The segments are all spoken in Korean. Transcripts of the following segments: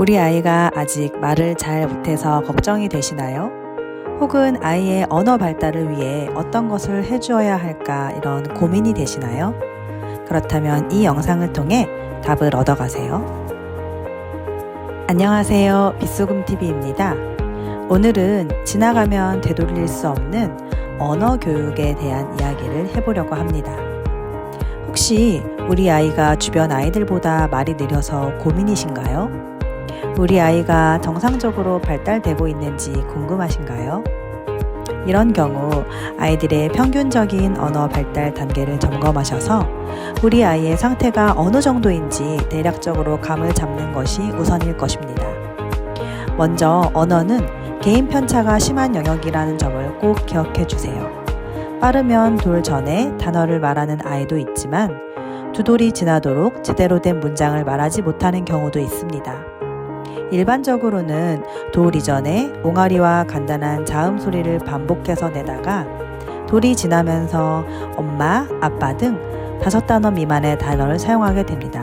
우리 아이가 아직 말을 잘 못해서 걱정이 되시나요? 혹은 아이의 언어 발달을 위해 어떤 것을 해주어야 할까 이런 고민이 되시나요? 그렇다면 이 영상을 통해 답을 얻어가세요. 안녕하세요. 빗소금TV입니다. 오늘은 지나가면 되돌릴 수 없는 언어 교육에 대한 이야기를 해보려고 합니다. 혹시 우리 아이가 주변 아이들보다 말이 느려서 고민이신가요? 우리 아이가 정상적으로 발달되고 있는지 궁금하신가요? 이런 경우 아이들의 평균적인 언어 발달 단계를 점검하셔서 우리 아이의 상태가 어느 정도인지 대략적으로 감을 잡는 것이 우선일 것입니다. 먼저 언어는 개인 편차가 심한 영역이라는 점을 꼭 기억해 주세요. 빠르면 돌 전에 단어를 말하는 아이도 있지만 두 돌이 지나도록 제대로 된 문장을 말하지 못하는 경우도 있습니다. 일반적으로는 돌 이전에 옹알이와 간단한 자음 소리를 반복해서 내다가 돌이 지나면서 엄마, 아빠 등 5단어 미만의 단어를 사용하게 됩니다.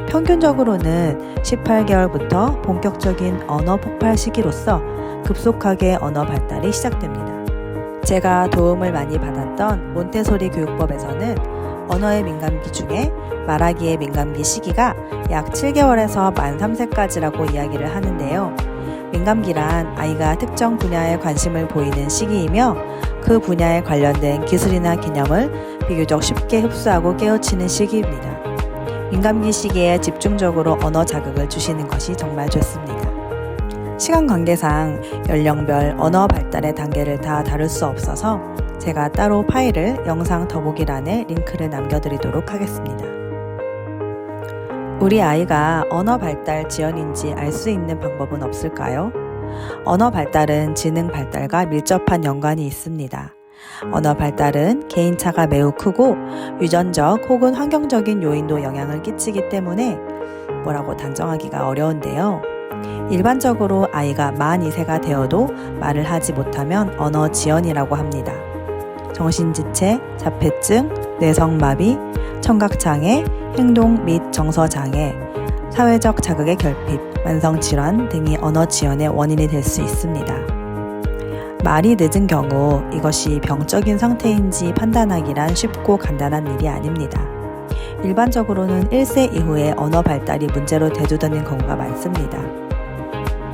평균적으로는 18개월부터 본격적인 언어 폭발 시기로서 급속하게 언어 발달이 시작됩니다. 제가 도움을 많이 받았던 몬테소리 교육법에서는 언어의 민감기 중에 말하기의 민감기 시기가 약 7개월에서 만 3세까지라고 이야기를 하는데요. 민감기란 아이가 특정 분야에 관심을 보이는 시기이며 그 분야에 관련된 기술이나 개념을 비교적 쉽게 흡수하고 깨우치는 시기입니다. 민감기 시기에 집중적으로 언어 자극을 주시는 것이 정말 좋습니다. 시간 관계상 연령별 언어 발달의 단계를 다 다룰 수 없어서 제가 따로 파일을 영상 더보기란에 링크를 남겨드리도록 하겠습니다. 우리 아이가 언어 발달 지연인지 알 수 있는 방법은 없을까요? 언어 발달은 지능 발달과 밀접한 연관이 있습니다. 언어 발달은 개인차가 매우 크고 유전적 혹은 환경적인 요인도 영향을 끼치기 때문에 뭐라고 단정하기가 어려운데요. 일반적으로 아이가 만 2세가 되어도 말을 하지 못하면 언어 지연이라고 합니다. 정신지체, 자폐증, 뇌성마비, 청각장애, 행동 및 정서장애, 사회적 자극의 결핍, 만성질환 등이 언어 지연의 원인이 될 수 있습니다. 말이 늦은 경우 이것이 병적인 상태인지 판단하기란 쉽고 간단한 일이 아닙니다. 일반적으로는 1세 이후에 언어 발달이 문제로 대두되는 경우가 많습니다.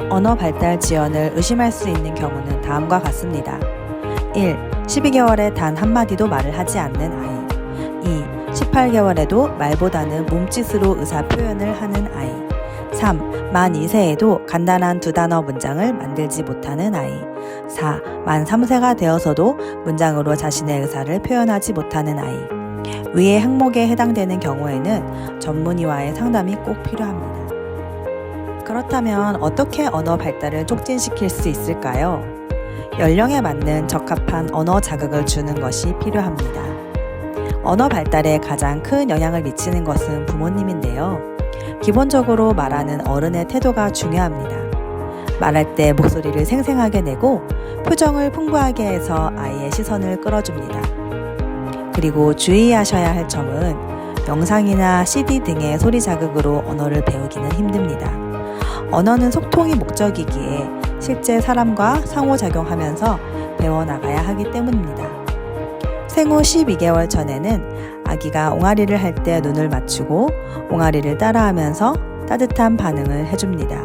언어 발달 지연을 의심할 수 있는 경우는 다음과 같습니다. 1. 12개월에 단 한마디도 말을 하지 않는 아이. 2. 18개월에도 말보다는 몸짓으로 의사 표현을 하는 아이. 3. 만 2세에도 간단한 2단어 문장을 만들지 못하는 아이. 4. 만 3세가 되어서도 문장으로 자신의 의사를 표현하지 못하는 아이. 위의 항목에 해당되는 경우에는 전문의와의 상담이 꼭 필요합니다. 그렇다면 어떻게 언어 발달을 촉진시킬 수 있을까요? 연령에 맞는 적합한 언어 자극을 주는 것이 필요합니다. 언어 발달에 가장 큰 영향을 미치는 것은 부모님인데요. 기본적으로 말하는 어른의 태도가 중요합니다. 말할 때 목소리를 생생하게 내고 표정을 풍부하게 해서 아이의 시선을 끌어줍니다. 그리고 주의하셔야 할 점은 영상이나 CD 등의 소리 자극으로 언어를 배우기는 힘듭니다. 언어는 소통이 목적이기에 실제 사람과 상호작용하면서 배워나가야 하기 때문입니다. 생후 12개월 전에는 아기가 옹알이를 할 때 눈을 맞추고 옹알이를 따라하면서 따뜻한 반응을 해줍니다.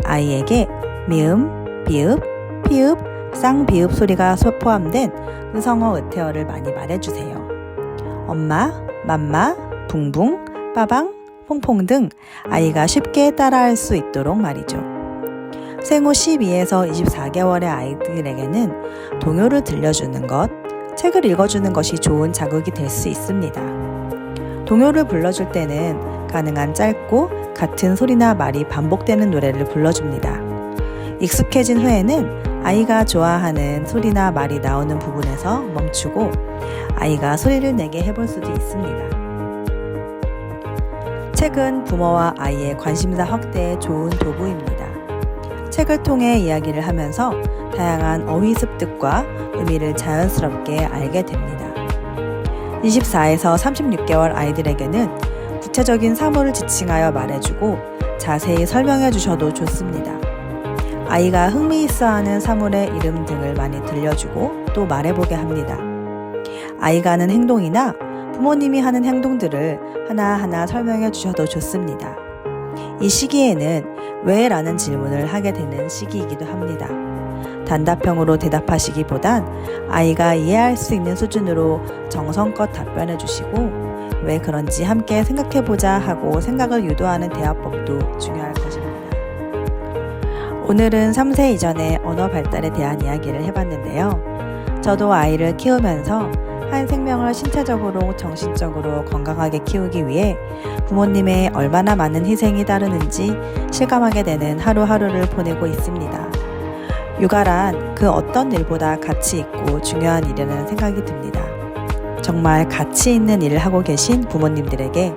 아이에게 미음, 비읍, 피읍, 쌍비읍 소리가 포함된 의성어 의태어를 많이 말해주세요. 엄마, 맘마, 붕붕, 빠방, 퐁퐁 등 아이가 쉽게 따라할 수 있도록 말이죠. 생후 12에서 24개월의 아이들에게는 동요를 들려주는 것, 책을 읽어주는 것이 좋은 자극이 될 수 있습니다. 동요를 불러줄 때는 가능한 짧고 같은 소리나 말이 반복되는 노래를 불러줍니다. 익숙해진 후에는 아이가 좋아하는 소리나 말이 나오는 부분에서 멈추고 아이가 소리를 내게 해볼 수도 있습니다. 책은 부모와 아이의 관심사 확대에 좋은 도구입니다. 책을 통해 이야기를 하면서 다양한 어휘 습득과 의미를 자연스럽게 알게 됩니다. 24에서 36개월 아이들에게는 구체적인 사물을 지칭하여 말해주고 자세히 설명해 주셔도 좋습니다. 아이가 흥미있어하는 사물의 이름 등을 많이 들려주고 또 말해보게 합니다. 아이가 하는 행동이나 부모님이 하는 행동들을 하나하나 설명해 주셔도 좋습니다. 이 시기에는 왜? 라는 질문을 하게 되는 시기이기도 합니다. 단답형으로 대답하시기보단 아이가 이해할 수 있는 수준으로 정성껏 답변해 주시고 왜 그런지 함께 생각해보자 하고 생각을 유도하는 대화법도 중요할 것입니다. 오늘은 3세 이전의 언어 발달에 대한 이야기를 해봤는데요. 저도 아이를 키우면서 한 생명을 신체적으로 정신적으로 건강하게 키우기 위해 부모님의 얼마나 많은 희생이 따르는지 실감하게 되는 하루하루를 보내고 있습니다. 육아란 그 어떤 일보다 가치 있고 중요한 일이라는 생각이 듭니다. 정말 가치 있는 일을 하고 계신 부모님들에게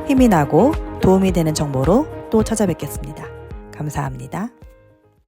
힘이 나고 도움이 되는 정보로 또 찾아뵙겠습니다. 감사합니다.